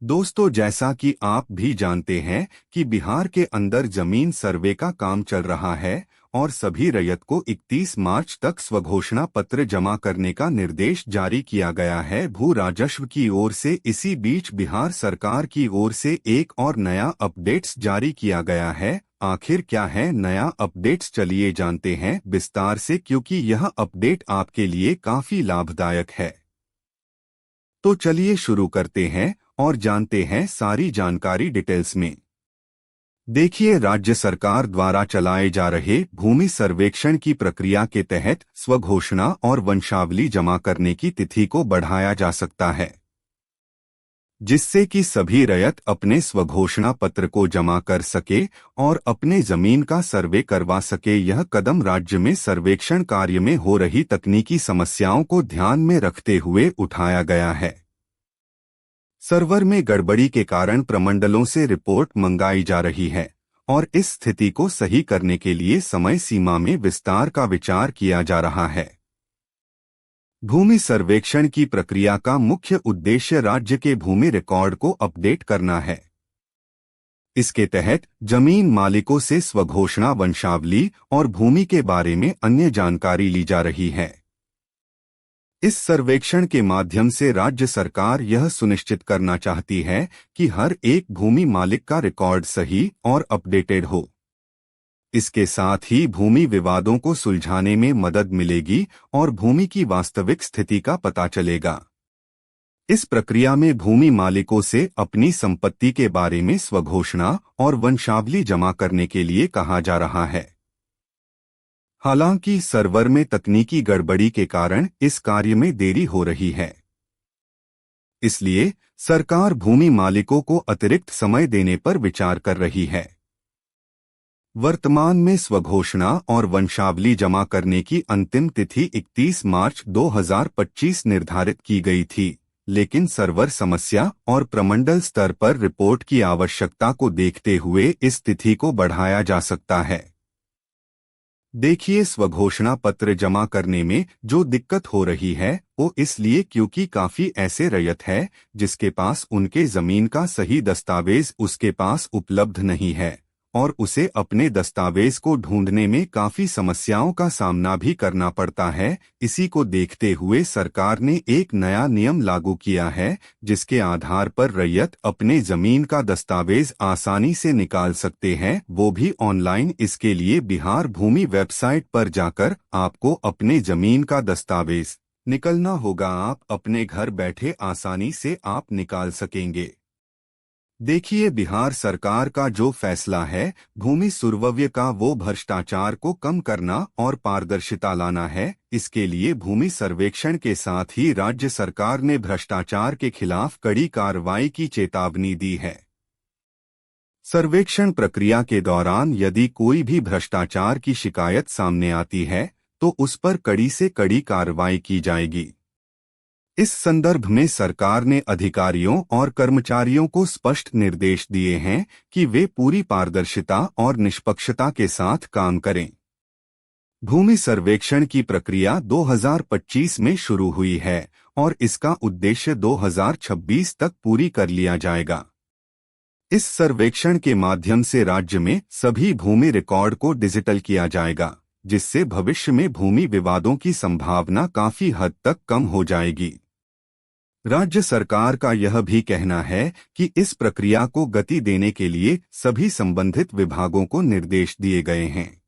दोस्तों, जैसा कि आप भी जानते हैं कि बिहार के अंदर जमीन सर्वे का काम चल रहा है और सभी रैयत को 31 मार्च तक स्वघोषणा पत्र जमा करने का निर्देश जारी किया गया है भू राजस्व की ओर से। इसी बीच बिहार सरकार की ओर से एक और नया अपडेट्स जारी किया गया है। आखिर क्या है नया अपडेट्स, चलिए जानते हैं विस्तार से, क्योंकि यह अपडेट आपके लिए काफी लाभदायक है। तो चलिए शुरू करते हैं और जानते हैं सारी जानकारी डिटेल्स में। देखिए, राज्य सरकार द्वारा चलाए जा रहे भूमि सर्वेक्षण की प्रक्रिया के तहत स्वघोषणा और वंशावली जमा करने की तिथि को बढ़ाया जा सकता है, जिससे कि सभी रैयत अपने स्वघोषणा पत्र को जमा कर सके और अपने जमीन का सर्वे करवा सके। यह कदम राज्य में सर्वेक्षण कार्य में हो रही तकनीकी समस्याओं को ध्यान में रखते हुए उठाया गया है। सर्वर में गड़बड़ी के कारण प्रमंडलों से रिपोर्ट मंगाई जा रही है और इस स्थिति को सही करने के लिए समय सीमा में विस्तार का विचार किया जा रहा है। भूमि सर्वेक्षण की प्रक्रिया का मुख्य उद्देश्य राज्य के भूमि रिकॉर्ड को अपडेट करना है। इसके तहत जमीन मालिकों से स्वघोषणा, वंशावली और भूमि के बारे में अन्य जानकारी ली जा रही है। इस सर्वेक्षण के माध्यम से राज्य सरकार यह सुनिश्चित करना चाहती है कि हर एक भूमि मालिक का रिकॉर्ड सही और अपडेटेड हो। इसके साथ ही भूमि विवादों को सुलझाने में मदद मिलेगी और भूमि की वास्तविक स्थिति का पता चलेगा। इस प्रक्रिया में भूमि मालिकों से अपनी संपत्ति के बारे में स्वघोषणा और वंशावली जमा करने के लिए कहा जा रहा है। हालांकि सर्वर में तकनीकी गड़बड़ी के कारण इस कार्य में देरी हो रही है, इसलिए सरकार भूमि मालिकों को अतिरिक्त समय देने पर विचार कर रही है। वर्तमान में स्वघोषणा और वंशावली जमा करने की अंतिम तिथि 31 मार्च 2025 निर्धारित की गई थी, लेकिन सर्वर समस्या और प्रमंडल स्तर पर रिपोर्ट की आवश्यकता को देखते हुए इस तिथि को बढ़ाया जा सकता है। देखिए, स्वघोषणा पत्र जमा करने में जो दिक्कत हो रही है वो इसलिए क्योंकि काफी ऐसे रैयत है जिसके पास उनके जमीन का सही दस्तावेज उसके पास उपलब्ध नहीं है और उसे अपने दस्तावेज को ढूंढने में काफी समस्याओं का सामना भी करना पड़ता है। इसी को देखते हुए सरकार ने एक नया नियम लागू किया है, जिसके आधार पर रैयत अपने जमीन का दस्तावेज आसानी से निकाल सकते हैं, वो भी ऑनलाइन। इसके लिए बिहार भूमि वेबसाइट पर जाकर आपको अपने जमीन का दस्तावेज निकलना होगा। आप अपने घर बैठे आसानी से आप निकाल सकेंगे। देखिए, बिहार सरकार का जो फैसला है भूमि सुरव्य का, वो भ्रष्टाचार को कम करना और पारदर्शिता लाना है। इसके लिए भूमि सर्वेक्षण के साथ ही राज्य सरकार ने भ्रष्टाचार के खिलाफ कड़ी कार्रवाई की चेतावनी दी है। सर्वेक्षण प्रक्रिया के दौरान यदि कोई भी भ्रष्टाचार की शिकायत सामने आती है तो उस पर कड़ी से कड़ी कार्रवाई की जाएगी। इस संदर्भ में सरकार ने अधिकारियों और कर्मचारियों को स्पष्ट निर्देश दिए हैं कि वे पूरी पारदर्शिता और निष्पक्षता के साथ काम करें। भूमि सर्वेक्षण की प्रक्रिया 2025 में शुरू हुई है और इसका उद्देश्य 2026 तक पूरी कर लिया जाएगा। इस सर्वेक्षण के माध्यम से राज्य में सभी भूमि रिकॉर्ड को डिजिटल किया जाएगा, जिससे भविष्य में भूमि विवादों की संभावना काफी हद तक कम हो जाएगी। राज्य सरकार का यह भी कहना है कि इस प्रक्रिया को गति देने के लिए सभी संबंधित विभागों को निर्देश दिए गए हैं।